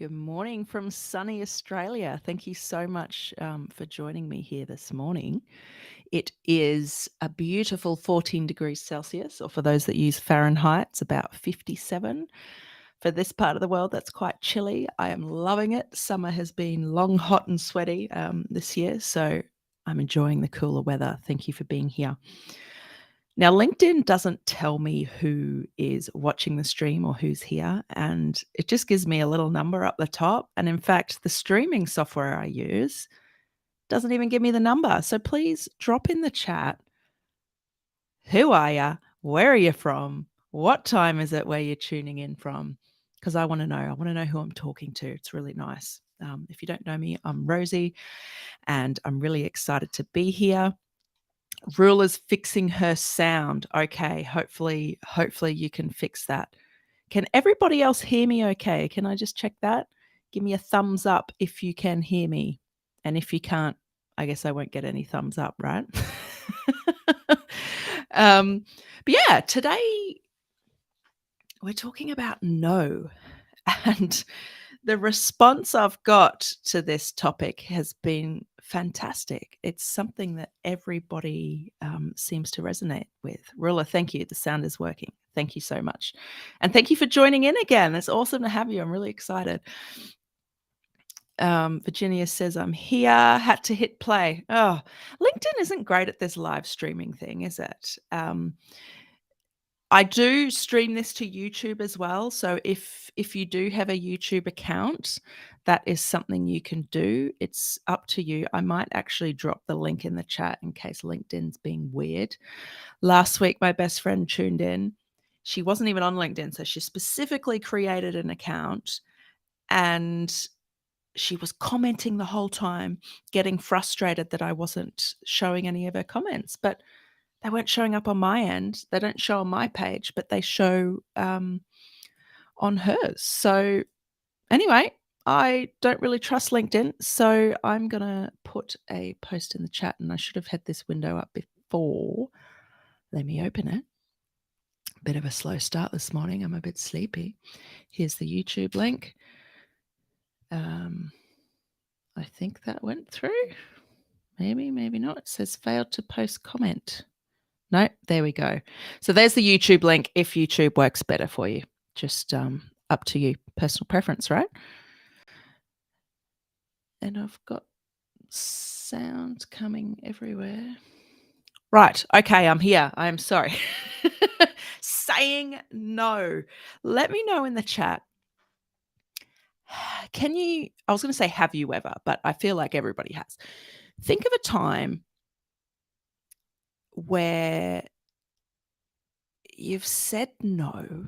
Good morning from sunny Australia. Thank you so much for joining me here this morning. It is a beautiful 14 degrees Celsius, or for those that use Fahrenheit, it's about 57. For this part of the world, that's quite chilly. I am loving it. Summer has been long, hot, and sweaty this year, so I'm enjoying the cooler weather. Thank you for being here. Now, LinkedIn doesn't tell me who is watching the stream or who's here, and it just gives me a little number up the top. And in fact, the streaming software I use doesn't even give me the number. So please drop in the chat. Who are you? Where are you from? What time is it where you're tuning in from? Because I want to know. I want to know who I'm talking to. It's really nice. If you don't know me, I'm Rosie, and I'm really excited to be here. Ruler's fixing her sound. Okay, hopefully you can fix that. Can everybody else hear me okay? Can I just check that? Give me a thumbs up if you can hear me. And if you can't, I guess I won't get any thumbs up, right? But yeah, today we're talking about no. And the response I've got to this topic has been fantastic. It's something that everybody seems to resonate with. Rula, thank you. The sound is working. Thank you so much. And thank you for joining in again. It's awesome to have you. I'm really excited. Virginia says, I'm here. Had to hit play. Oh, LinkedIn isn't great at this live streaming thing, is it? I do stream this to YouTube as well. So if you do have a YouTube account, that is something you can do. It's up to you. I might actually drop the link in the chat in case LinkedIn's being weird. Last week, my best friend tuned in. She wasn't even on LinkedIn, so she specifically created an account and she was commenting the whole time, getting frustrated that I wasn't showing any of her comments. But they weren't showing up on my end. They don't show on my page, but they show on hers. So anyway, I don't really trust LinkedIn. So I'm going to put a post in the chat, and I should have had this window up before. Let me open it. Bit of a slow start this morning. I'm a bit sleepy. Here's the YouTube link. I think that went through. Maybe, maybe not. It says failed to post comment. No, there we go. So there's the YouTube link if YouTube works better for you. Just up to you. Personal preference, right? And I've got sound coming everywhere. Right. Okay, I'm here. I'm sorry. Saying no. Let me know in the chat. Can you, I was going to say, have you ever, but I feel like everybody has. Think of a time where you've said no,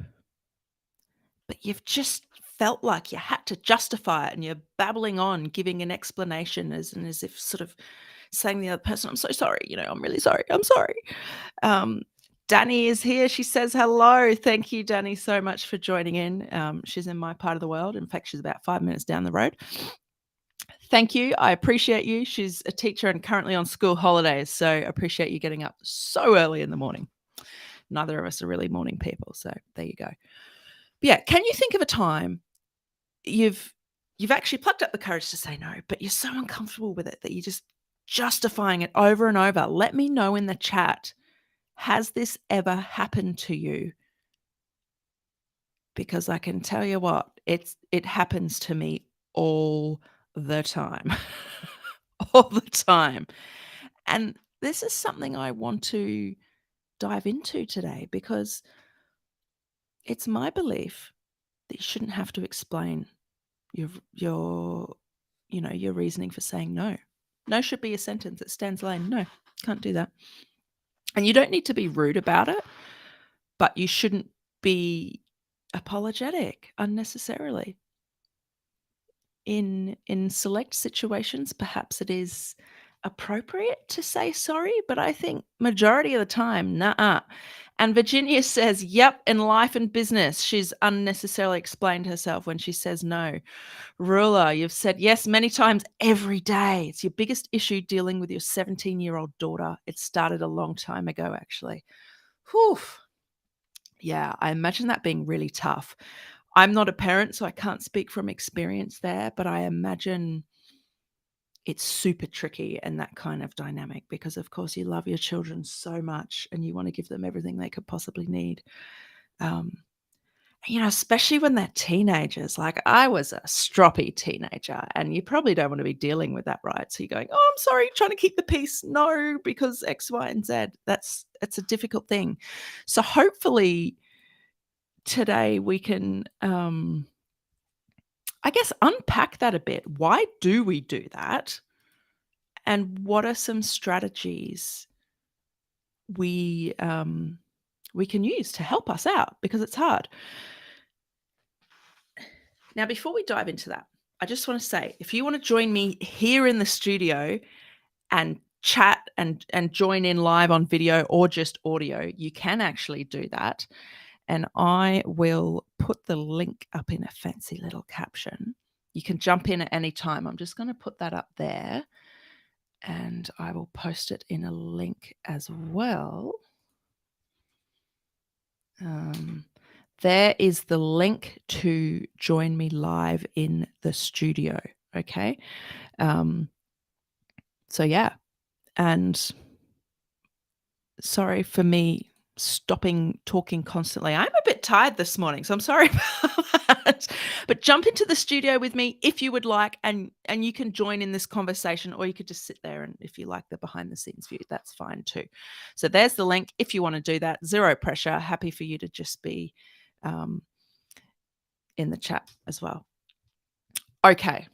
but you've just felt like you had to justify it and you're babbling on, giving an explanation as if sort of saying to the other person, I'm so sorry, I'm really sorry, I'm sorry. Danny is here. She says hello. Thank you, Danny, so much for joining in. She's in my part of the world. In fact, she's about 5 minutes down the road. Thank you. I appreciate you. She's a teacher and currently on school holidays, so I appreciate you getting up so early in the morning. Neither of us are really morning people, so there you go. But yeah, can you think of a time you've actually plucked up the courage to say no, but you're so uncomfortable with it that you're just justifying it over and over? Let me know in the chat. Has this ever happened to you? Because I can tell you what, it happens to me all the time. All the time. And this is something I want to dive into today because it's my belief that you shouldn't have to explain your reasoning for saying no. No should be a sentence that stands alone. No, can't do that. And you don't need to be rude about it, but you shouldn't be apologetic unnecessarily. In select situations, perhaps it is appropriate to say sorry, but I think majority of the time, nah. And Virginia says, yep, in life and business, she's unnecessarily explained herself when she says no. Ruler, you've said yes many times every day. It's your biggest issue dealing with your 17-year-old daughter. It started a long time ago, actually. Whew. Yeah, I imagine that being really tough. I'm not a parent, so I can't speak from experience there, but I imagine it's super tricky in that kind of dynamic because, of course, you love your children so much and you want to give them everything they could possibly need. Um, especially when they're teenagers. Like I was a stroppy teenager, and you probably don't want to be dealing with that, right? So you're going, "Oh, I'm sorry, trying to keep the peace." No, because X, Y, and Z. It's a difficult thing. So hopefully today we can, I guess, unpack that a bit. Why do we do that? And what are some strategies we can use to help us out because it's hard. Now, before we dive into that, I just want to say if you want to join me here in the studio and chat and join in live on video or just audio, you can actually do that. And I will put the link up in a fancy little caption. You can jump in at any time. I'm just going to put that up there and I will post it in a link as well. There is the link to join me live in the studio. Okay. So yeah. And sorry for me stopping talking constantly. I'm a bit tired this morning, so I'm sorry about that. But jump into the studio with me if you would like, and you can join in this conversation, or you could just sit there and if you like the behind the scenes view, that's fine too. So there's the link if you want to do that. Zero pressure. Happy for you to just be in the chat as well. Okay.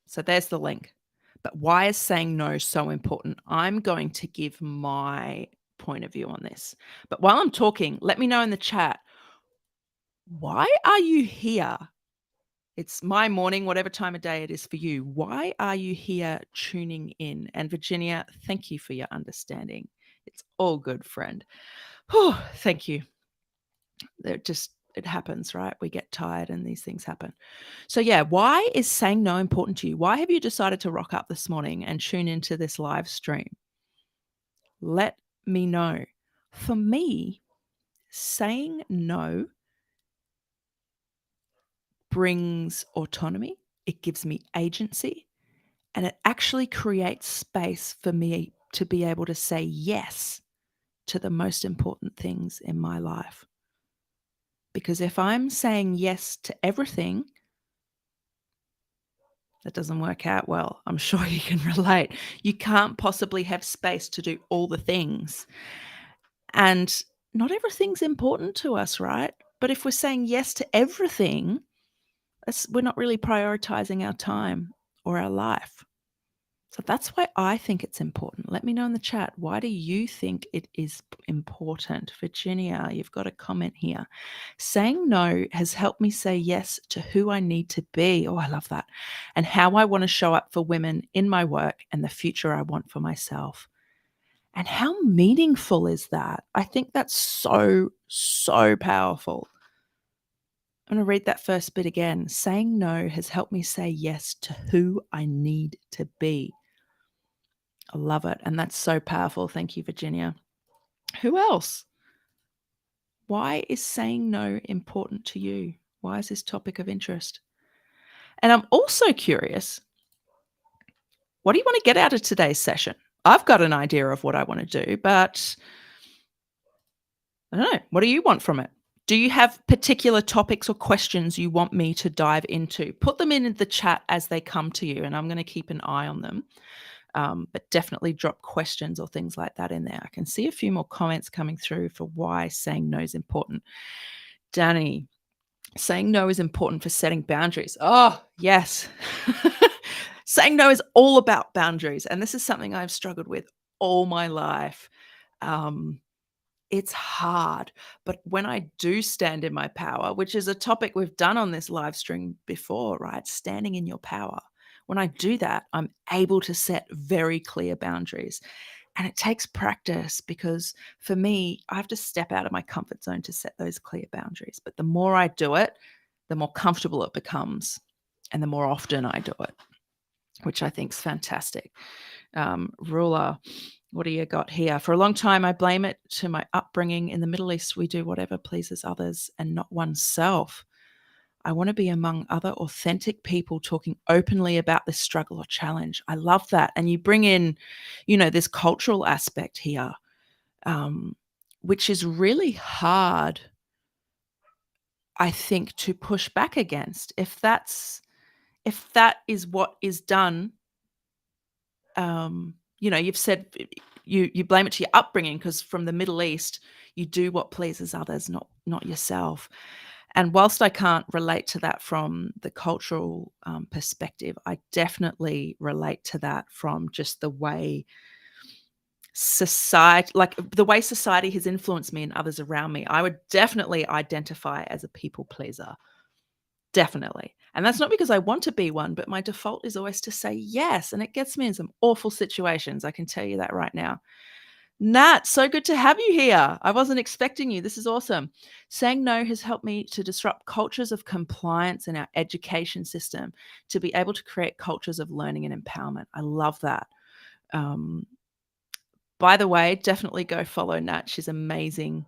So there's the link. But why is saying no so important? I'm going to give my point of view on this. But while I'm talking, let me know in the chat, why are you here? It's my morning, whatever time of day it is for you. Why are you here tuning in? And Virginia, thank you for your understanding. It's all good, friend. Whew, thank you. It happens, right? We get tired and these things happen. So yeah, why is saying no important to you? Why have you decided to rock up this morning and tune into this live stream? Let me know. For me, saying no brings autonomy, it gives me agency, and it actually creates space for me to be able to say yes to the most important things in my life. Because if I'm saying yes to everything, that doesn't work out well. I'm sure you can relate. You can't possibly have space to do all the things. And not everything's important to us, right? But if we're saying yes to everything, we're not really prioritizing our time or our life. So that's why I think it's important. Let me know in the chat. Why do you think it is important? Virginia, you've got a comment here. Saying no has helped me say yes to who I need to be. Oh, I love that. And how I want to show up for women in my work and the future I want for myself. And how meaningful is that? I think that's so, so powerful. I'm going to read that first bit again. Saying no has helped me say yes to who I need to be. I love it. And that's so powerful. Thank you, Virginia. Who else? Why is saying no important to you? Why is this topic of interest? And I'm also curious, what do you want to get out of today's session? I've got an idea of what I want to do, but I don't know. What do you want from it? Do you have particular topics or questions you want me to dive into? Put them in the chat as they come to you, and I'm going to keep an eye on them. But definitely drop questions or things like that in there. I can see a few more comments coming through for why saying no is important. Danny, saying no is important for setting boundaries. Oh, yes. Saying no is all about boundaries. And this is something I've struggled with all my life. It's hard, but when I do stand in my power, which is a topic we've done on this live stream before, right? Standing in your power. When I do that, I'm able to set very clear boundaries. And it takes practice because for me, I have to step out of my comfort zone to set those clear boundaries. But the more I do it, the more comfortable it becomes and the more often I do it, which I think is fantastic. Ruler, what do you got here? For a long time, I blame it to my upbringing. In the Middle East, we do whatever pleases others and not oneself. I want to be among other authentic people talking openly about this struggle or challenge. I love that. And you bring in, this cultural aspect here, um, which is really hard, I think, to push back against. If that is what is done, you've said you blame it to your upbringing because from the Middle East, you do what pleases others, not yourself. And whilst I can't relate to that from the cultural perspective, I definitely relate to that from just the way society has influenced me and others around me. I would definitely identify as a people pleaser. Definitely. And that's not because I want to be one, but my default is always to say yes. And it gets me in some awful situations. I can tell you that right now. Nat, so good to have you here. I wasn't expecting you. This is awesome. Saying no has helped me to disrupt cultures of compliance in our education system to be able to create cultures of learning and empowerment. I love that. Um, by the way, definitely go follow Nat. She's amazing.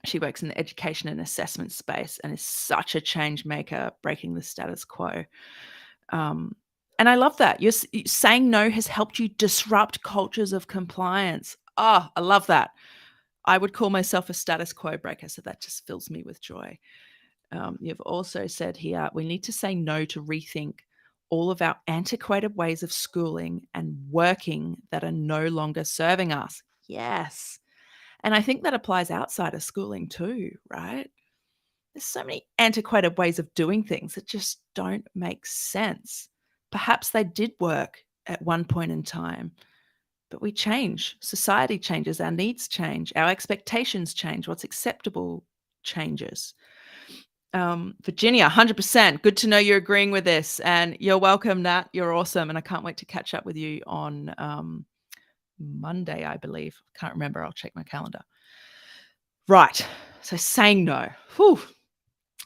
She works in the education and assessment space and is such a change maker, breaking the status quo. Um, and I love that. Saying no has helped you disrupt cultures of compliance. Oh, I love that. I would call myself a status quo breaker, so that just fills me with joy. You've also said here, we need to say no to rethink all of our antiquated ways of schooling and working that are no longer serving us. Yes. And I think that applies outside of schooling too, right? There's so many antiquated ways of doing things that just don't make sense. Perhaps they did work at one point in time, but we change. Society changes, our needs change, our expectations change, what's acceptable changes. Virginia, 100%. Good to know you're agreeing with this. And you're welcome, Nat. You're awesome. And I can't wait to catch up with you on Monday, I believe. Can't remember. I'll check my calendar. Right. So saying no. Whew.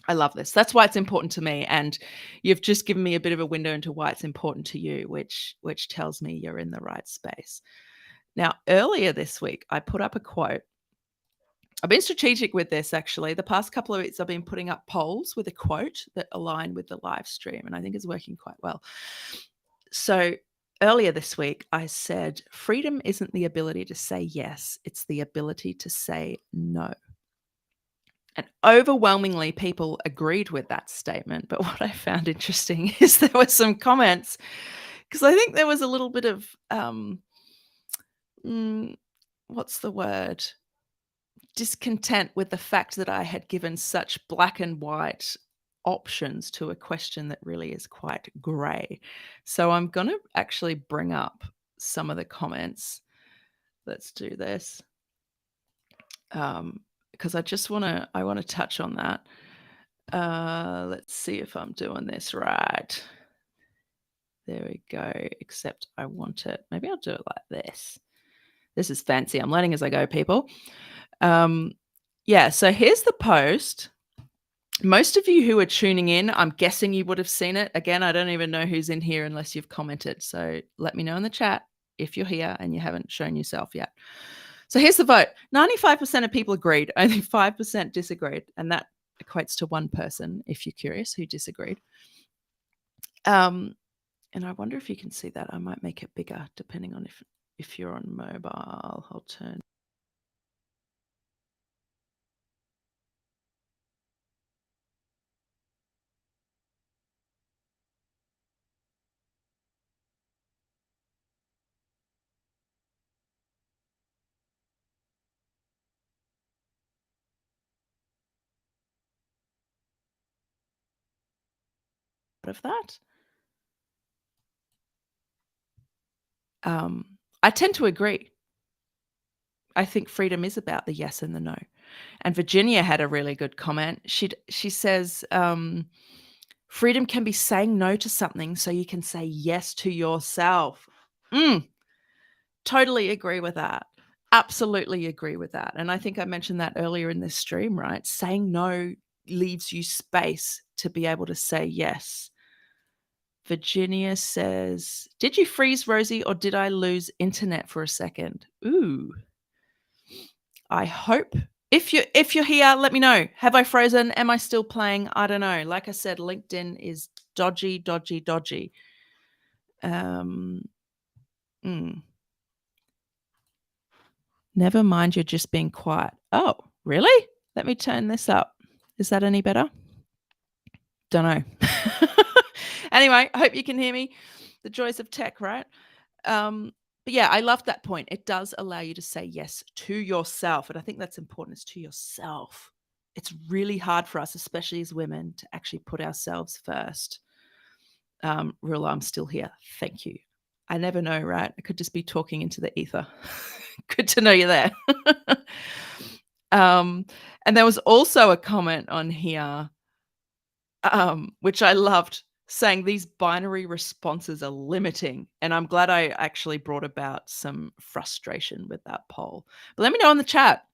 I love this. That's why it's important to me. And you've just given me a bit of a window into why it's important to you, which tells me you're in the right space. Now, earlier this week, I put up a quote. I've been strategic with this actually. The past couple of weeks, I've been putting up polls with a quote that align with the live stream, and I think it's working quite well. So earlier this week, I said, freedom isn't the ability to say yes, it's the ability to say no. And overwhelmingly, people agreed with that statement. But what I found interesting is there were some comments because I think there was a little bit of, what's the word? Discontent with the fact that I had given such black and white options to a question that really is quite grey. So I'm going to actually bring up some of the comments. Let's do this. Because I want to touch on that. Let's see if I'm doing this right. There we go. Except I want it. Maybe I'll do it like this. This is fancy. I'm learning as I go, people. Yeah, so here's the post. Most of you who are tuning in, I'm guessing you would have seen it. Again, I don't even know who's in here unless you've commented. So let me know in the chat if you're here and you haven't shown yourself yet. So here's the vote. 95% of people agreed. Only 5% disagreed. And that equates to one person, if you're curious, who disagreed. And I wonder if you can see that. I might make it bigger depending on if you're on mobile. I'll turn. Of that. I tend to agree. I think freedom is about the yes and the no. And Virginia had a really good comment. She says, freedom can be saying no to something so you can say yes to yourself. Totally agree with that. Absolutely agree with that. And I think I mentioned that earlier in this stream, right? Saying no leaves you space to be able to say yes. Virginia says, did you freeze, Rosie, or did I lose internet for a second? Ooh. I hope If you're here, let me know. Have I frozen? Am I still playing? I don't know. Like I said, LinkedIn is dodgy, dodgy, dodgy. Um, mm. Never mind, you're just being quiet. Oh, really? Let me turn this up. Is that any better? Don't know. Anyway, I hope you can hear me. The joys of tech, right? But yeah, I love that point. It does allow you to say yes to yourself. And I think that's important, is to yourself. It's really hard for us, especially as women, to actually put ourselves first. Rilla, I'm still here. Thank you. I never know, right? I could just be talking into the ether. Good to know you're there. And there was also a comment on here, which I loved, saying these binary responses are limiting. And I'm glad I actually brought about some frustration with that poll. But let me know in the chat,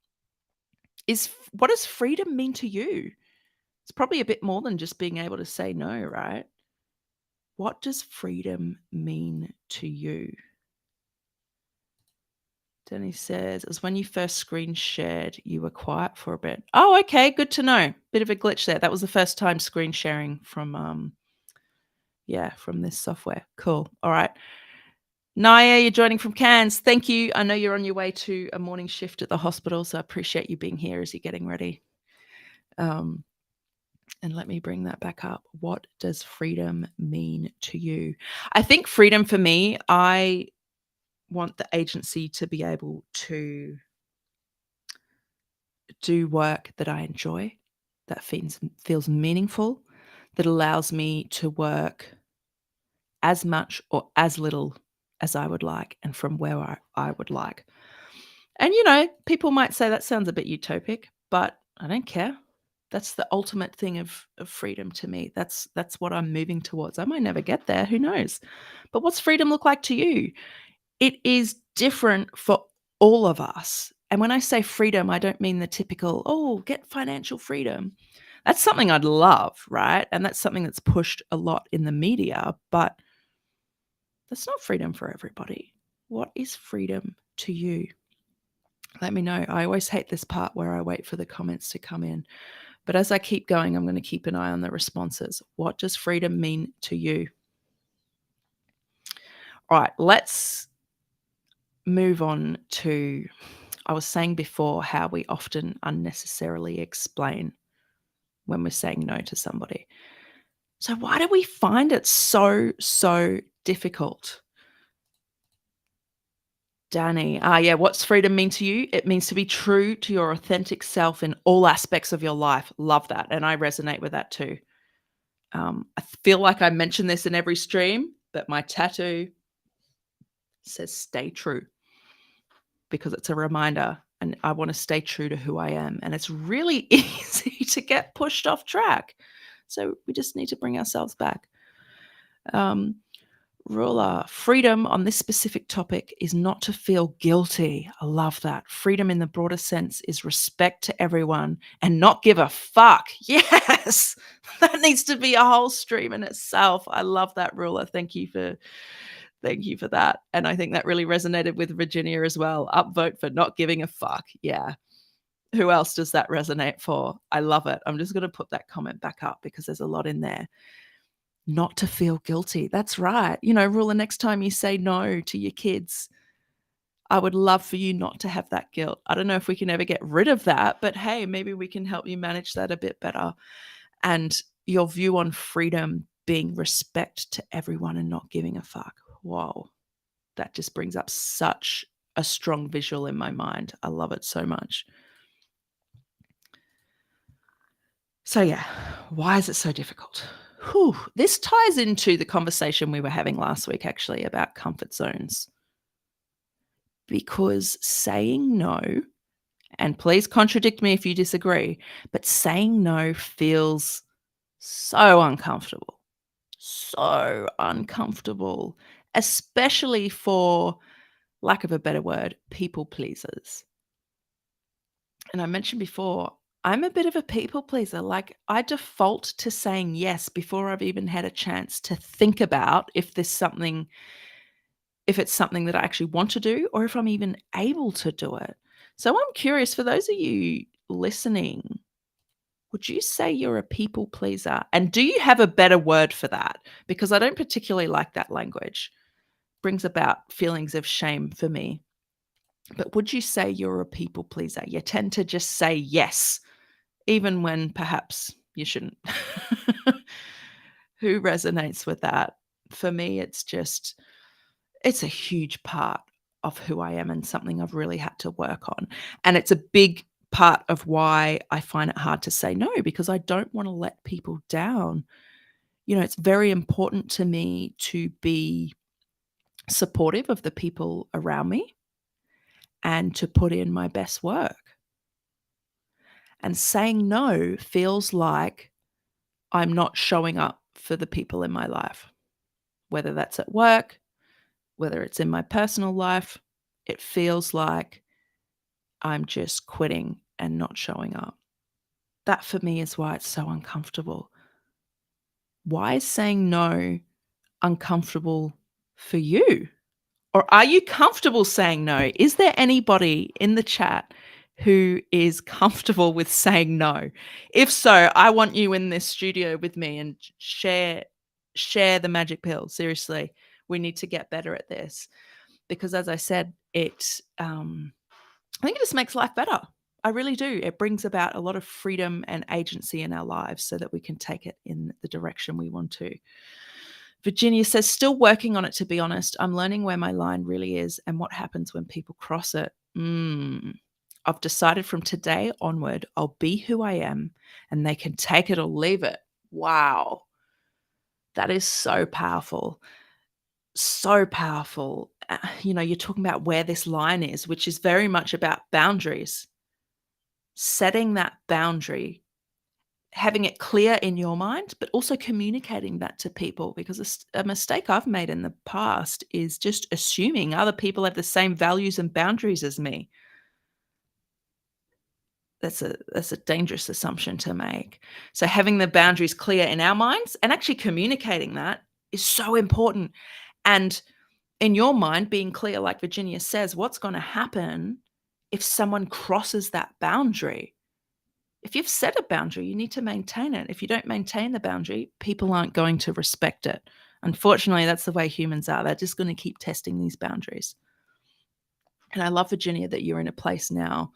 what does freedom mean to you? It's probably a bit more than just being able to say no, right? What does freedom mean to you? Denny says, it was when you first screen shared, you were quiet for a bit. Oh, okay, good to know. Bit of a glitch there. That was the first time screen sharing from from this software. Cool. All right. Naya, you're joining from Cairns. Thank you. I know you're on your way to a morning shift at the hospital, so I appreciate you being here as you're getting ready. And let me bring that back up. What does freedom mean to you? I think freedom for me, I want the agency to be able to do work that I enjoy, that feels meaningful, that allows me to work as much or as little as I would like and from where I would like. And, people might say that sounds a bit utopic, but I don't care. That's the ultimate thing of freedom to me. That's what I'm moving towards. I might never get there. Who knows? But what's freedom look like to you? It is different for all of us. And when I say freedom, I don't mean the typical, oh, get financial freedom. That's something I'd love, right? And that's something that's pushed a lot in the media, but that's not freedom for everybody. What is freedom to you? Let me know. I always hate this part where I wait for the comments to come in. But as I keep going, I'm going to keep an eye on the responses. What does freedom mean to you? All right, let's move on to, I was saying before how we often unnecessarily explain when we're saying no to somebody. So why do we find it so difficult? Danny, what's freedom mean to you? It means to be true to your authentic self in all aspects of your life. Love that. And I resonate with that too. I feel like I mention this in every stream, but my tattoo says stay true, because it's a reminder, and I want to stay true to who I am. And it's really easy to get pushed off track. So we just need to bring ourselves back. Ruler, freedom on this specific topic is not to feel guilty. I love that. Freedom in the broader sense is respect to everyone and not give a fuck. Yes, that needs to be a whole stream in itself. I love that, Ruler. Thank you for that. And I think that really resonated with Virginia as well. Upvote for not giving a fuck. Yeah. Who else does that resonate for? I love it. I'm just going to put that comment back up because there's a lot in there. Not to feel guilty. That's right. Ruler, next time you say no to your kids, I would love for you not to have that guilt. I don't know if we can ever get rid of that, but hey, maybe we can help you manage that a bit better. And your view on freedom being respect to everyone and not giving a fuck. Whoa. That just brings up such a strong visual in my mind. I love it so much. So yeah, why is it so difficult? This ties into the conversation we were having last week, actually, about comfort zones. Because saying no, and please contradict me if you disagree, but saying no feels so uncomfortable. So uncomfortable, especially for, lack of a better word, people pleasers. And I mentioned before, I'm a bit of a people pleaser. Like, I default to saying yes before I've even had a chance to think about if it's something that I actually want to do or if I'm even able to do it. So I'm curious, for those of you listening, would you say you're a people pleaser? And do you have a better word for that? Because I don't particularly like that language. Brings about feelings of shame for me. But would you say you're a people pleaser? You tend to just say yes, even when perhaps you shouldn't. Who resonates with that? For me, it's a huge part of who I am and something I've really had to work on. And it's a big part of why I find it hard to say no, because I don't want to let people down. It's very important to me to be supportive of the people around me and to put in my best work. And saying no feels like I'm not showing up for the people in my life, whether that's at work, whether it's in my personal life. It feels like I'm just quitting and not showing up. That for me is why it's so uncomfortable. Why is saying no uncomfortable for you? Or are you comfortable saying no? Is there anybody in the chat who is comfortable with saying no? If so, I want you in this studio with me and share the magic pill. Seriously, we need to get better at this because, as I said, I think it just makes life better. I really do. It brings about a lot of freedom and agency in our lives so that we can take it in the direction we want to. Virginia says, still working on it, to be honest. I'm learning where my line really is and what happens when people cross it. I've decided from today onward, I'll be who I am and they can take it or leave it. Wow. That is so powerful. So powerful. You're talking about where this line is, which is very much about boundaries. Setting that boundary, having it clear in your mind, but also communicating that to people, because a mistake I've made in the past is just assuming other people have the same values and boundaries as me. That's a dangerous assumption to make. So having the boundaries clear in our minds and actually communicating that is so important. And in your mind, being clear, like Virginia says, what's going to happen if someone crosses that boundary? If you've set a boundary, you need to maintain it. If you don't maintain the boundary, people aren't going to respect it. Unfortunately, that's the way humans are. They're just going to keep testing these boundaries. And I love, Virginia, that you're in a place now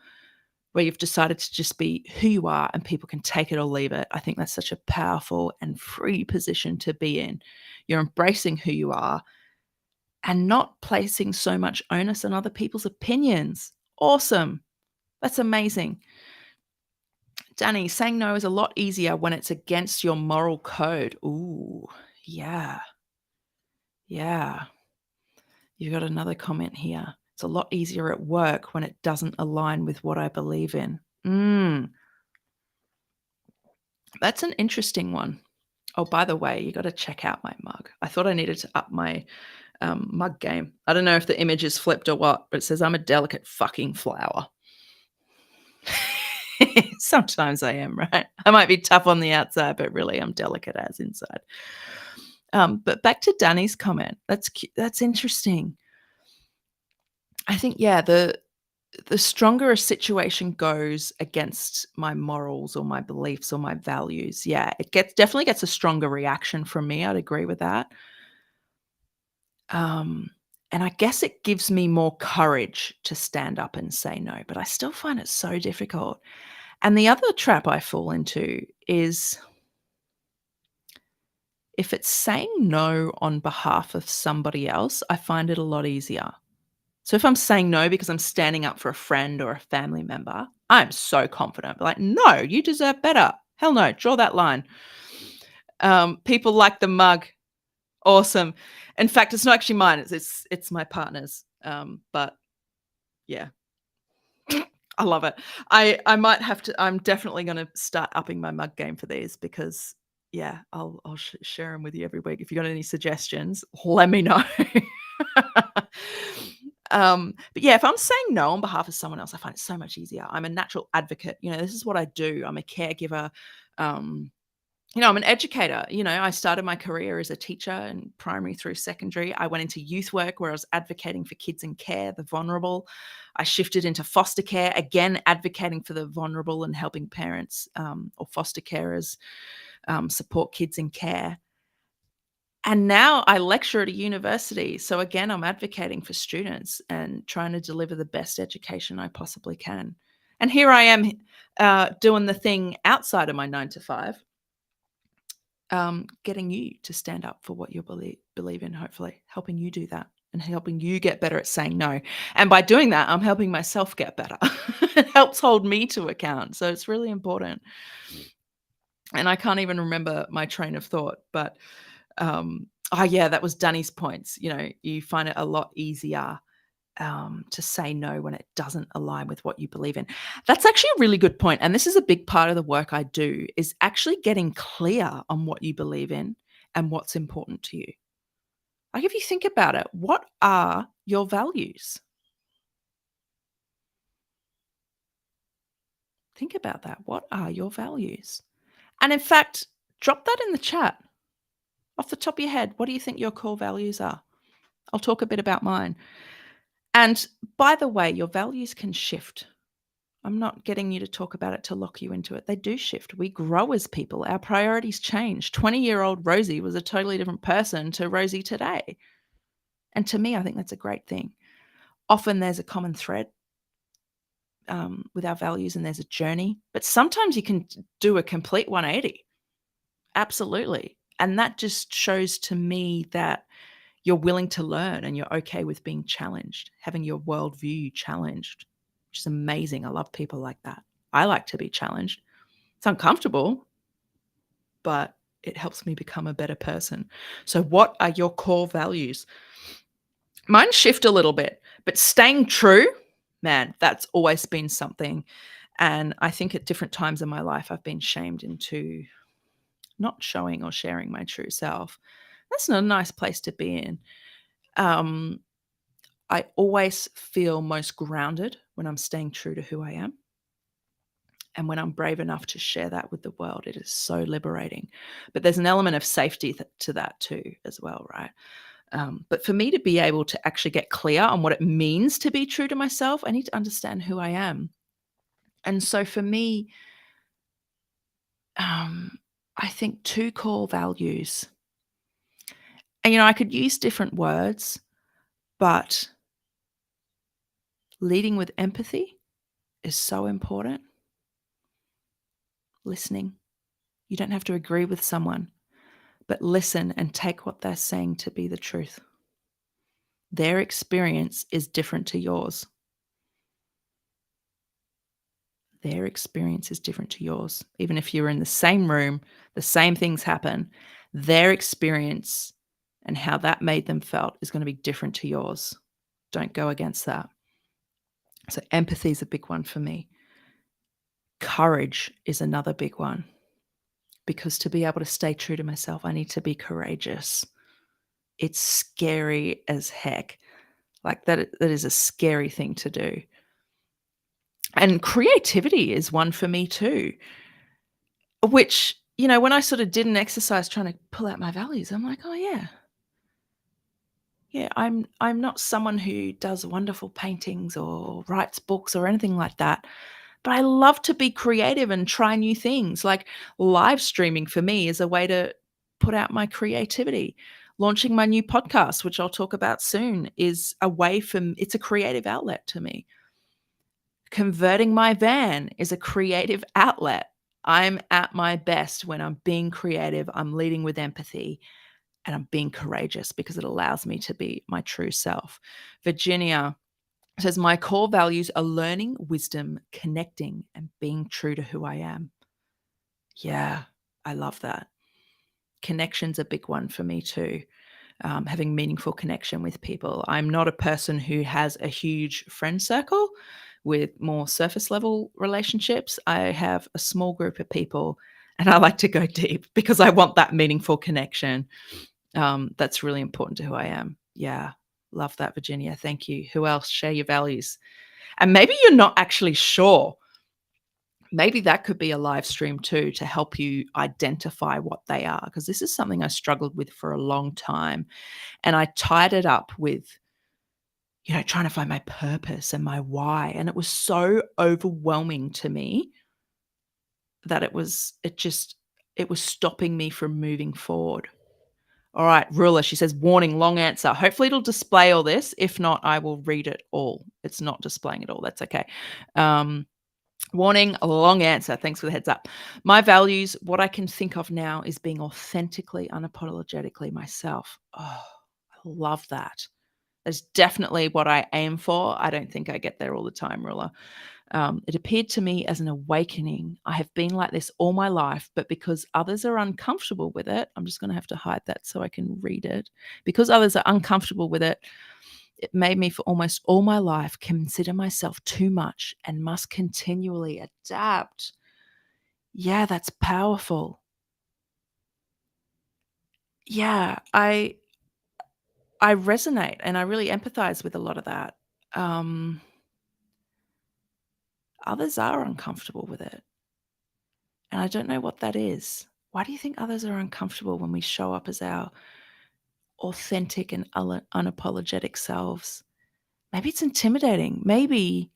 where you've decided to just be who you are and people can take it or leave it. I think that's such a powerful and free position to be in. You're embracing who you are and not placing so much onus on other people's opinions. Awesome. That's amazing. Danny, saying no is a lot easier when it's against your moral code. Ooh, yeah. Yeah. You've got another comment here. It's a lot easier at work when it doesn't align with what I believe in. That's an interesting one. Oh, by the way, you got to check out my mug. I thought I needed to up my mug game. I don't know if the image is flipped or what, but it says I'm a delicate fucking flower. Sometimes I am, right? I might be tough on the outside, but really I'm delicate as inside. But back to Danny's comment. That's interesting. I think, the stronger a situation goes against my morals or my beliefs or my values, it definitely gets a stronger reaction from me. I'd agree with that. And I guess it gives me more courage to stand up and say no, but I still find it so difficult. And the other trap I fall into is if it's saying no on behalf of somebody else, I find it a lot easier. So if I'm saying no because I'm standing up for a friend or a family member, I'm so confident. Like, no, you deserve better. Hell no, draw that line. People like the mug. Awesome. In fact, it's not actually mine. It's my partner's. But yeah, I love it. I might have to. I'm definitely going to start upping my mug game for these because I'll share them with you every week. If you got any suggestions, let me know. But if I'm saying no on behalf of someone else, I find it so much easier. I'm a natural advocate. This is what I do. I'm a caregiver. I'm an educator. I started my career as a teacher in primary through secondary. I went into youth work where I was advocating for kids in care, the vulnerable. I shifted into foster care, again, advocating for the vulnerable and helping parents or foster carers support kids in care. And now I lecture at a university. So again, I'm advocating for students and trying to deliver the best education I possibly can. And here I am doing the thing outside of my 9 to 5, getting you to stand up for what you believe in, hopefully, helping you do that and helping you get better at saying no. And by doing that, I'm helping myself get better. It helps hold me to account. So it's really important. And I can't even remember my train of thought, but oh yeah, that was Danny's points. You find it a lot easier to say no when it doesn't align with what you believe in. That's actually a really good point, and this is a big part of the work I do, is actually getting clear on what you believe in and what's important to you. Like, if you think about it, what are your values? Think about that. What are your values? And in fact, drop that in the chat. Off the top of your head, what do you think your core values are? I'll talk a bit about mine. And by the way, your values can shift. I'm not getting you to talk about it to lock you into it. They do shift. We grow as people. Our priorities change. 20-year-old Rosie was a totally different person to Rosie today. And to me, I think that's a great thing. Often there's a common thread with our values and there's a journey, but sometimes you can do a complete 180. Absolutely. And that just shows to me that you're willing to learn and you're okay with being challenged, having your worldview challenged, which is amazing. I love people like that. I like to be challenged. It's uncomfortable, but it helps me become a better person. So what are your core values? Mine shift a little bit, but staying true, man, that's always been something. And I think at different times in my life, I've been shamed into not showing or sharing my true self. That's not a nice place to be in. Um, I always feel most grounded when I'm staying true to who I am. And when I'm brave enough to share that with the world, it is so liberating. But there's an element of safety to that too, as well, right? But for me to be able to actually get clear on what it means to be true to myself, I need to understand who I am. And so for me, I think two core values, and I could use different words, but leading with empathy is so important. Listening. You don't have to agree with someone, but listen and take what they're saying to be the truth. Their experience is different to yours. Their experience is different to yours. Even if you're in the same room, the same things happen, their experience and how that made them felt is going to be different to yours. Don't go against that. So empathy is a big one for me. Courage is another big one, because to be able to stay true to myself, I need to be courageous. It's scary as heck. Like that is a scary thing to do. And creativity is one for me too, which, when I sort of did an exercise trying to pull out my values, I'm like, "Oh, yeah. Yeah, I'm not someone who does wonderful paintings or writes books or anything like that, but I love to be creative and try new things." Like, live streaming for me is a way to put out my creativity. Launching my new podcast, which I'll talk about soon, is a way it's a creative outlet to me. Converting my van is a creative outlet. I'm at my best when I'm being creative, I'm leading with empathy, and I'm being courageous because it allows me to be my true self. Virginia says, "My core values are learning, wisdom, connecting, and being true to who I am." Yeah, I love that. Connection's a big one for me too. Having meaningful connection with people. I'm not a person who has a huge friend circle with more surface level relationships. I have a small group of people and I like to go deep because I want that meaningful connection. That's really important to who I am. Yeah. Love that, Virginia. Thank you. Who else? Share your values. And maybe you're not actually sure. Maybe that could be a live stream too to help you identify what they are, because this is something I struggled with for a long time, and I tied it up with, trying to find my purpose and my why, and it was so overwhelming to me that it was stopping me from moving forward. All right, ruler, she says, warning, long answer. Hopefully it'll display all this. If not, I will read it all. It's not displaying it all. That's okay. Um, Warning, a long answer. Thanks for the heads up. My values, what I can think of now is being authentically, unapologetically myself. Oh, I love that. That's definitely what I aim for. I don't think I get there all the time, ruler. It appeared to me as an awakening. I have been like this all my life, but because others are uncomfortable with it, I'm just going to have to hide that so I can read it. Because others are uncomfortable with it, it made me for almost all my life consider myself too much and must continually adapt. Yeah, that's powerful. Yeah, I resonate and I really empathize with a lot of that. Um, Others are uncomfortable with it. And I don't know what that is. Why do you think others are uncomfortable when we show up as our authentic and unapologetic selves? Maybe it's intimidating. Maybe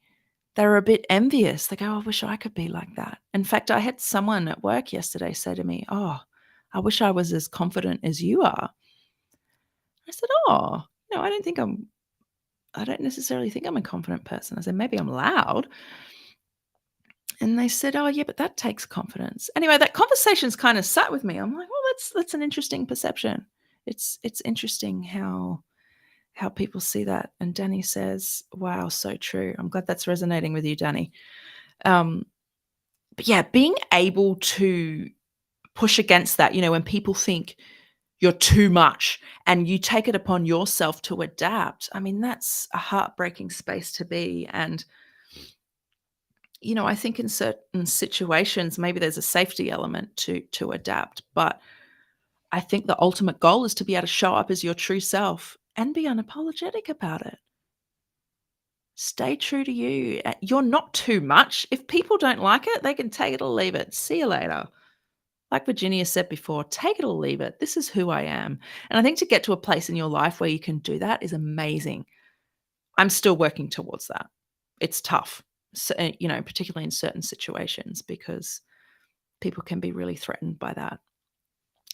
they're a bit envious. They go, "Oh, I wish I could be like that." In fact, I had someone at work yesterday say to me, "Oh, I wish I was as confident as you are." I said, "Oh, I don't necessarily think I'm a confident person." I said, "Maybe I'm loud." And they said, "Oh, yeah, but that takes confidence." Anyway, that conversation's kind of sat with me. I'm like, "Well, that's an interesting perception." It's interesting how people see that. And Danny says, "Wow, so true." I'm glad that's resonating with you, Danny. Um, but yeah, being able to push against that, when people think you're too much and you take it upon yourself to adapt. I mean, that's a heartbreaking space to be. And I think in certain situations, maybe there's a safety element to adapt, but I think the ultimate goal is to be able to show up as your true self and be unapologetic about it. Stay true to you. You're not too much. If people don't like it, they can take it or leave it. See you later. Like Virginia said before, take it or leave it. This is who I am. And I think to get to a place in your life where you can do that is amazing. I'm still working towards that. It's tough, so, particularly in certain situations because people can be really threatened by that.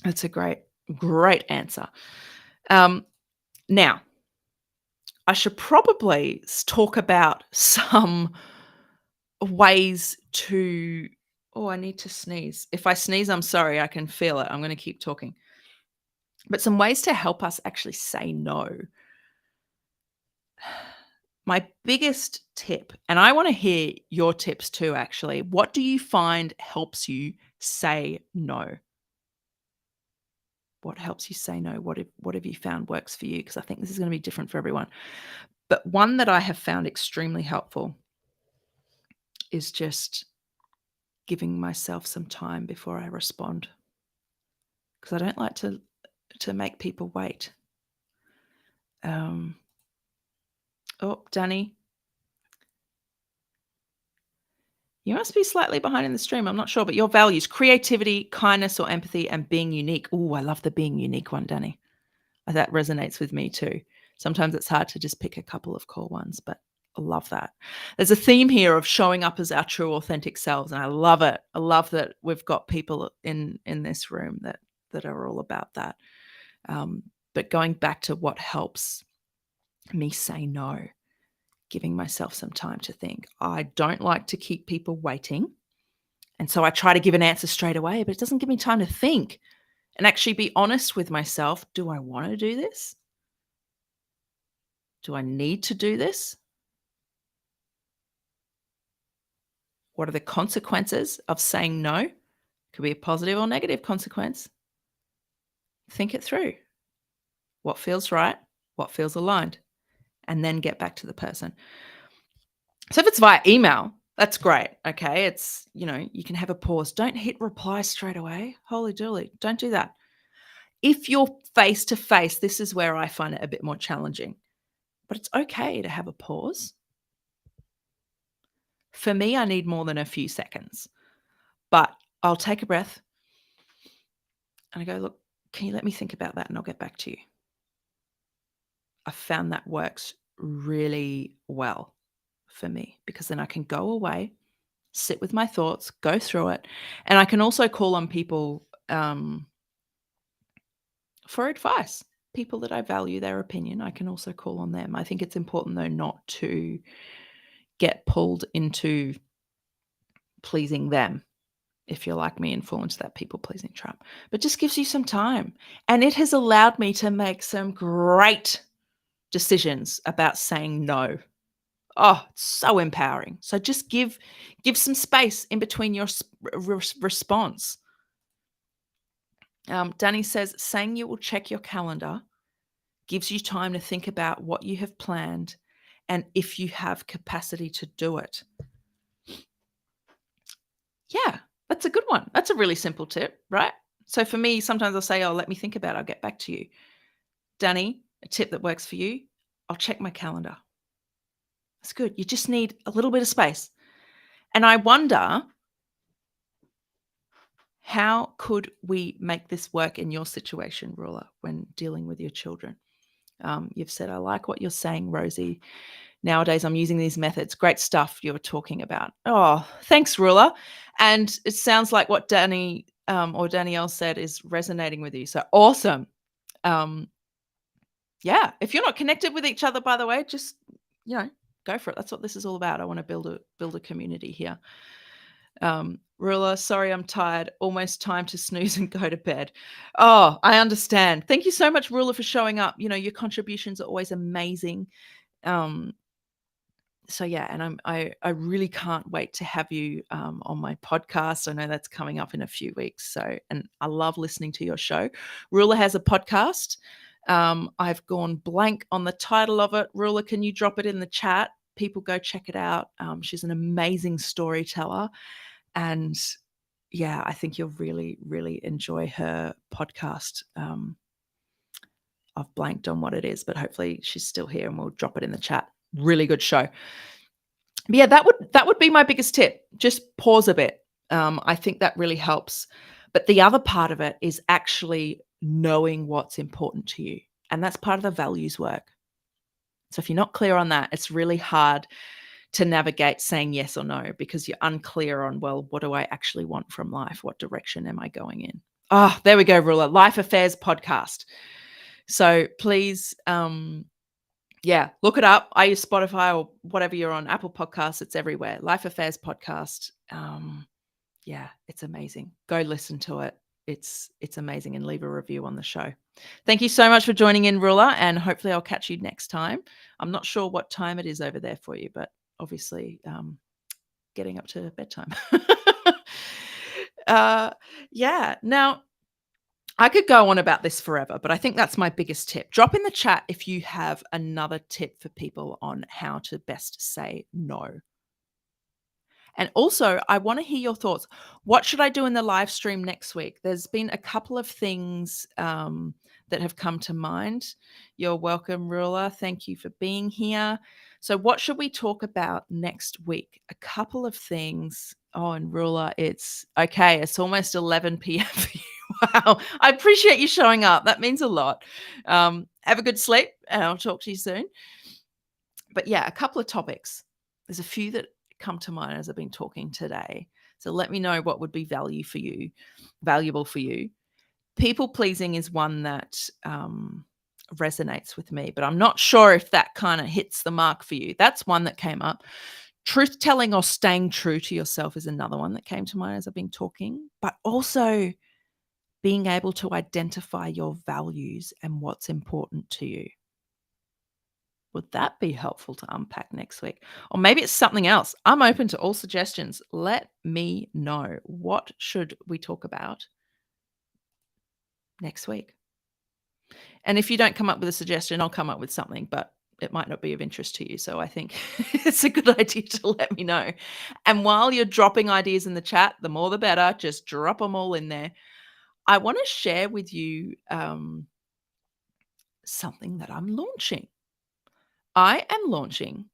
That's a great, great answer. Now, I should probably talk about some ways to. Oh, I need to sneeze. If I sneeze, I'm sorry. I can feel it. I'm going to keep talking. But some ways to help us actually say no. My biggest tip, and I want to hear your tips too, actually. What do you find helps you say no? What helps you say no? What have you found works for you? Because I think this is going to be different for everyone. But one that I have found extremely helpful is just giving myself some time before I respond. Because I don't like to make people wait. Oh, Danny, you must be slightly behind in the stream. I'm not sure, but your values, creativity, kindness or empathy, and being unique. Oh, I love the being unique one, Danny. That resonates with me too. Sometimes it's hard to just pick a couple of core ones, but I love that. There's a theme here of showing up as our true authentic selves, and I love it. I love that we've got people in this room that are all about that. But going back to what helps me say no, giving myself some time to think. I don't like to keep people waiting. And so I try to give an answer straight away, but it doesn't give me time to think and actually be honest with myself. Do I want to do this? Do I need to do this? What are the consequences of saying no? Could be a positive or negative consequence. Think it through. What feels right? What feels aligned? And then get back to the person. So if it's via email, that's great. Okay. It's, you can have a pause. Don't hit reply straight away. Holy dooly. Don't do that. If you're face to face, this is where I find it a bit more challenging. But it's okay to have a pause. For me, I need more than a few seconds, but I'll take a breath and I go, look, can you let me think about that and I'll get back to you. I found that works really well for me because then I can go away, sit with my thoughts, go through it, and I can also call on people for advice. People that I value their opinion, I can also call on them. I think it's important, though, not to get pulled into pleasing them, if you're like me and fall into that people pleasing trap, but just gives you some time. And it has allowed me to make some great decisions about saying no. Oh, it's so empowering. So just give some space in between your response. Danny says, saying you will check your calendar gives you time to think about what you have planned and if you have capacity to do it. Yeah, that's a good one. That's a really simple tip, right? So for me, sometimes I'll say, oh, let me think about it. I'll get back to you. Danny, a tip that works for you, I'll check my calendar. That's good. You just need a little bit of space. And I wonder, how could we make this work in your situation, Rula, when dealing with your children? You've said, I like what you're saying, Rosie. Nowadays, I'm using these methods. Great stuff you're talking about. Oh, thanks, Rula. And it sounds like what Danny or Danielle said is resonating with you. So awesome. Yeah, if you're not connected with each other, by the way, just, go for it. That's what this is all about. I want to build a community here. Rula, sorry, I'm tired. Almost time to snooze and go to bed. Oh, I understand. Thank you so much, Rula, for showing up. Your contributions are always amazing. So yeah, and I really can't wait to have you on my podcast. I know that's coming up in a few weeks. So, and I love listening to your show. Rula has a podcast. I've gone blank on the title of it. Rula, can you drop it in the chat? People go check it out. She's an amazing storyteller. And yeah, I think you'll really, really enjoy her podcast. I've blanked on what it is, but hopefully she's still here and we'll drop it in the chat. Really good show. But yeah, that would be my biggest tip. Just pause a bit. I think that really helps. But the other part of it is actually knowing what's important to you. And that's part of the values work. So if you're not clear on that, it's really hard to navigate saying yes or no because you're unclear on, well, what do I actually want from life? What direction am I going in? Oh, there we go, Rula. Life Affairs podcast. So please, look it up. I use Spotify or whatever you're on, Apple Podcasts. It's everywhere. Life Affairs podcast. It's amazing. Go listen to it. It's amazing, and leave a review on the show. Thank you so much for joining in, Rula, and hopefully I'll catch you next time. I'm not sure what time it is over there for you, but obviously getting up to bedtime. Now, I could go on about this forever, but I think that's my biggest tip. Drop in the chat if you have another tip for people on how to best say no. And also, I want to hear your thoughts. What should I do in the live stream next week? There's been a couple of things that have come to mind. You're welcome, Rula. Thank you for being here. So what should we talk about next week? A couple of things. Oh, and Rula, it's okay. It's almost 11 p.m. for you. Wow. I appreciate you showing up. That means a lot. Have a good sleep, and I'll talk to you soon. But yeah, a couple of topics. There's a few that come to mind as I've been talking today. So let me know what would be valuable for you. People pleasing is one that resonates with me, but I'm not sure if that kind of hits the mark for you. That's one that came up. Truth telling or staying true to yourself is another one that came to mind as I've been talking, but also being able to identify your values and what's important to you. Would that be helpful to unpack next week? Or maybe it's something else. I'm open to all suggestions. Let me know. What should we talk about next week? And if you don't come up with a suggestion, I'll come up with something, but it might not be of interest to you. So I think it's a good idea to let me know. And while you're dropping ideas in the chat, the more the better. Just drop them all in there. I want to share with you something that I'm launching. I am launching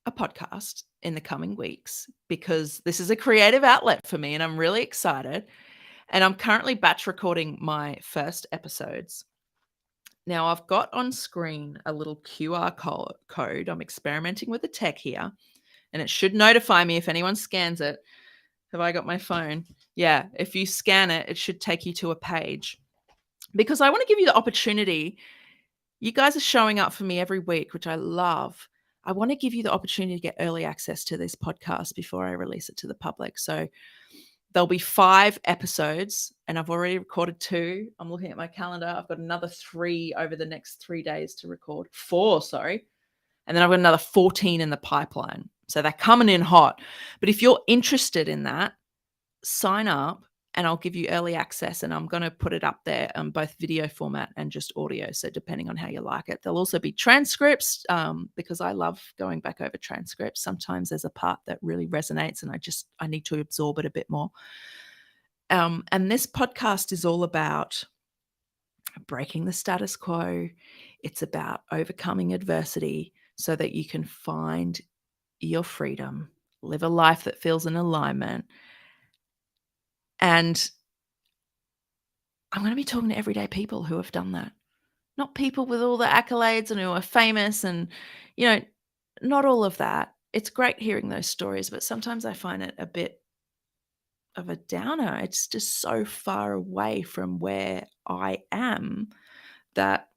a podcast in the coming weeks because this is a creative outlet for me and I'm really excited. And I'm currently batch recording my first episodes. Now, I've got on screen a little QR code. I'm experimenting with the tech here, and it should notify me if anyone scans it. Have I got my phone? Yeah, if you scan it, it should take you to a page. Because I want to give you the opportunity. You guys are showing up for me every week, which I love. I want to give you the opportunity to get early access to this podcast before I release it to the public. So there'll be 5 episodes, and I've already recorded 2. I'm looking at my calendar. I've got another 3 over the next 3 days to record. 4, sorry. And then I've got another 14 in the pipeline. So they're coming in hot. But if you're interested in that, sign up and I'll give you early access, and I'm going to put it up there on both video format and just audio. So depending on how you like it, there'll also be transcripts because I love going back over transcripts. Sometimes there's a part that really resonates and I need to absorb it a bit more. And this podcast is all about breaking the status quo. It's about overcoming adversity so that you can find your freedom, live a life that feels in alignment. And I'm going to be talking to everyday people who have done that, not people with all the accolades and who are famous and, not all of that. It's great hearing those stories, but sometimes I find it a bit of a downer. It's just so far away from where I am that,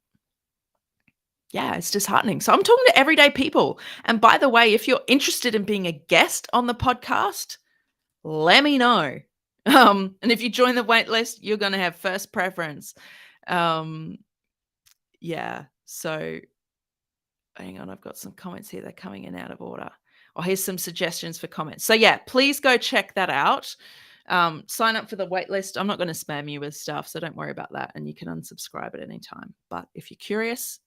yeah, it's disheartening. So I'm talking to everyday people. And by the way, if you're interested in being a guest on the podcast, let me know. And if you join the wait list, you're going to have first preference. Yeah. So hang on, I've got some comments here. They're coming in out of order. Oh, here's some suggestions for comments. So yeah, please go check that out. Sign up for the wait list. I'm not going to spam you with stuff, so don't worry about that. And you can unsubscribe at any time. But if you're curious,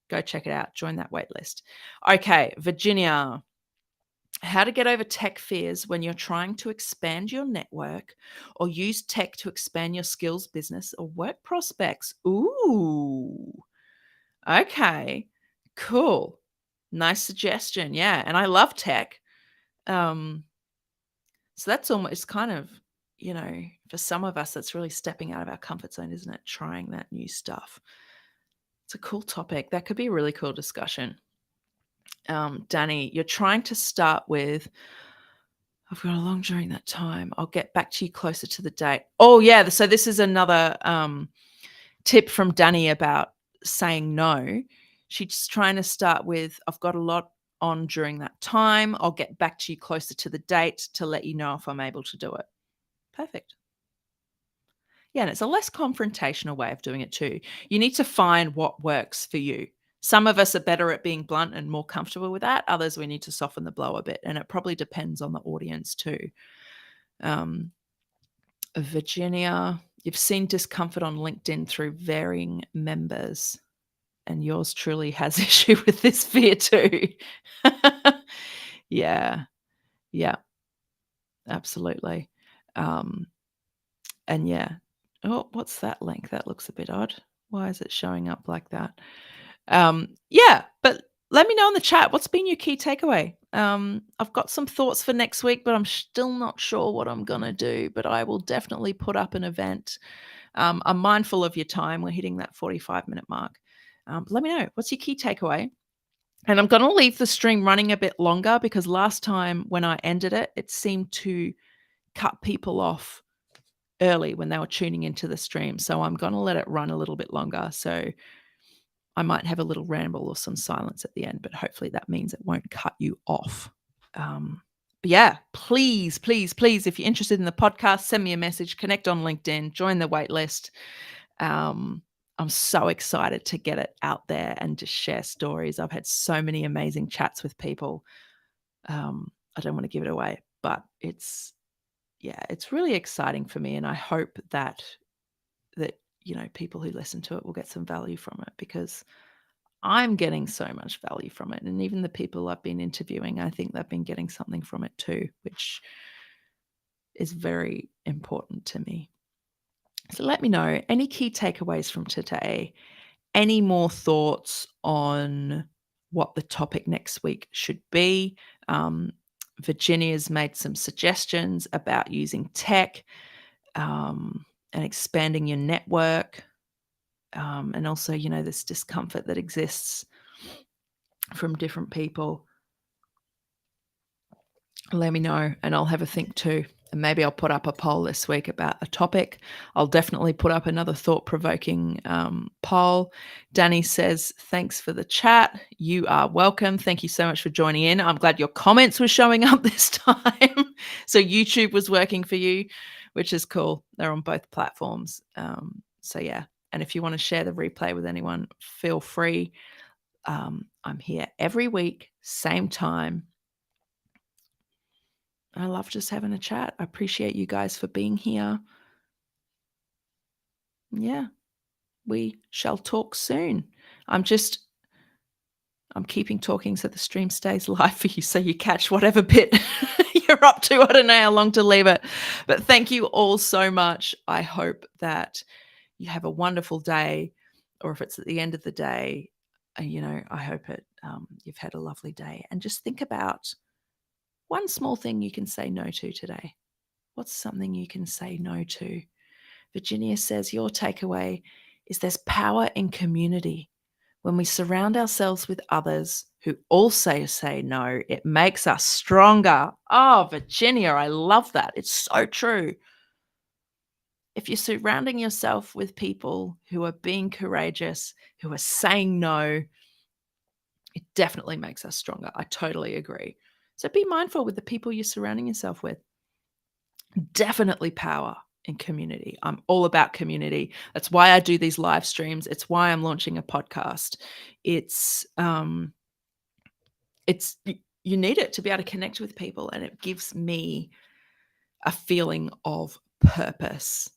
go check it out. Join that wait list. Okay, Virginia. How to get over tech fears when you're trying to expand your network or use tech to expand your skills, business, or work prospects. Ooh, okay, cool. Nice suggestion. Yeah. And I love tech. So that's almost kind of, for some of us, that's really stepping out of our comfort zone, isn't it? Trying that new stuff. It's a cool topic. That could be a really cool discussion. Danny, you're trying to start with, I've got along during that time. I'll get back to you closer to the date. Oh, yeah. So this is another tip from Danny about saying no. She's trying to start with, I've got a lot on during that time. I'll get back to you closer to the date to let you know if I'm able to do it. Perfect. Yeah, and it's a less confrontational way of doing it too. You need to find what works for you. Some of us are better at being blunt and more comfortable with that. Others, we need to soften the blow a bit. And it probably depends on the audience too. Virginia, you've seen discomfort on LinkedIn through varying members. And yours truly has issue with this fear too. Yeah. Yeah. Absolutely. And yeah. Oh, what's that link? That looks a bit odd. Why is it showing up like that? Yeah, but let me know in the chat. What's been your key takeaway? I've got some thoughts for next week, but I'm still not sure what I'm going to do, but I will definitely put up an event. I'm mindful of your time. We're hitting that 45-minute mark. Let me know. What's your key takeaway? And I'm going to leave the stream running a bit longer because last time when I ended it, it seemed to cut people off early when they were tuning into the stream. So I'm going to let it run a little bit longer. So I might have a little ramble or some silence at the end, but hopefully that means it won't cut you off. But yeah, please, please, please, if you're interested in the podcast, send me a message, connect on LinkedIn, join the wait list. I'm so excited to get it out there and just share stories. I've had so many amazing chats with people. I don't want to give it away, but it's really exciting for me. And I hope that people who listen to it will get some value from it because I'm getting so much value from it. And even the people I've been interviewing, I think they've been getting something from it too, which is very important to me. So let me know any key takeaways from today, any more thoughts on what the topic next week should be. Virginia's made some suggestions about using tech and expanding your network. And also, this discomfort that exists from different people. Let me know and I'll have a think too. And maybe I'll put up a poll this week about a topic. I'll definitely put up another thought-provoking poll. Danny says, thanks for the chat. You are welcome. Thank you so much for joining in. I'm glad your comments were showing up this time. So YouTube was working for you, which is cool. They're on both platforms. So yeah. And if you want to share the replay with anyone, feel free. I'm here every week, same time. I love just having a chat. I appreciate you guys for being here. Yeah, we shall talk soon. I'm keeping talking so the stream stays live for you so you catch whatever bit you're up to. I don't know how long to leave it. But thank you all so much. I hope that you have a wonderful day, or if it's at the end of the day, I hope you've had a lovely day. And just think about one small thing you can say no to today. What's something you can say no to? Virginia says, your takeaway is there's power in community. When we surround ourselves with others who also say no, it makes us stronger. Oh, Virginia, I love that. It's so true. If you're surrounding yourself with people who are being courageous, who are saying no, it definitely makes us stronger. I totally agree. So be mindful with the people you're surrounding yourself with. Definitely power in community. I'm all about community. That's why I do these live streams. It's why I'm launching a podcast. It's you need it to be able to connect with people, and it gives me a feeling of purpose.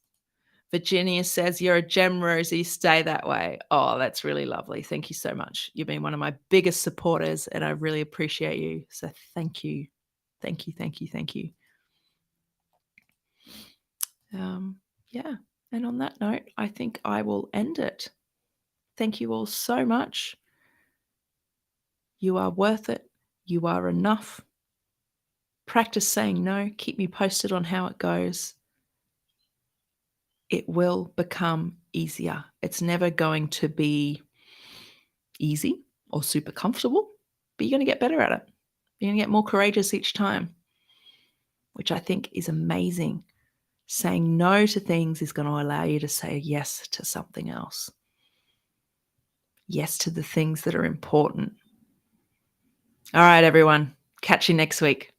Virginia says, you're a gem, Rosie. Stay that way. Oh, that's really lovely. Thank you so much. You've been one of my biggest supporters, and I really appreciate you. So thank you. Thank you, thank you, thank you. Yeah. And on that note, I think I will end it. Thank you all so much. You are worth it. You are enough. Practice saying no. Keep me posted on how it goes. It will become easier. It's never going to be easy or super comfortable, but you're going to get better at it. You're going to get more courageous each time, which I think is amazing. Saying no to things is going to allow you to say yes to something else. Yes to the things that are important. All right, everyone. Catch you next week.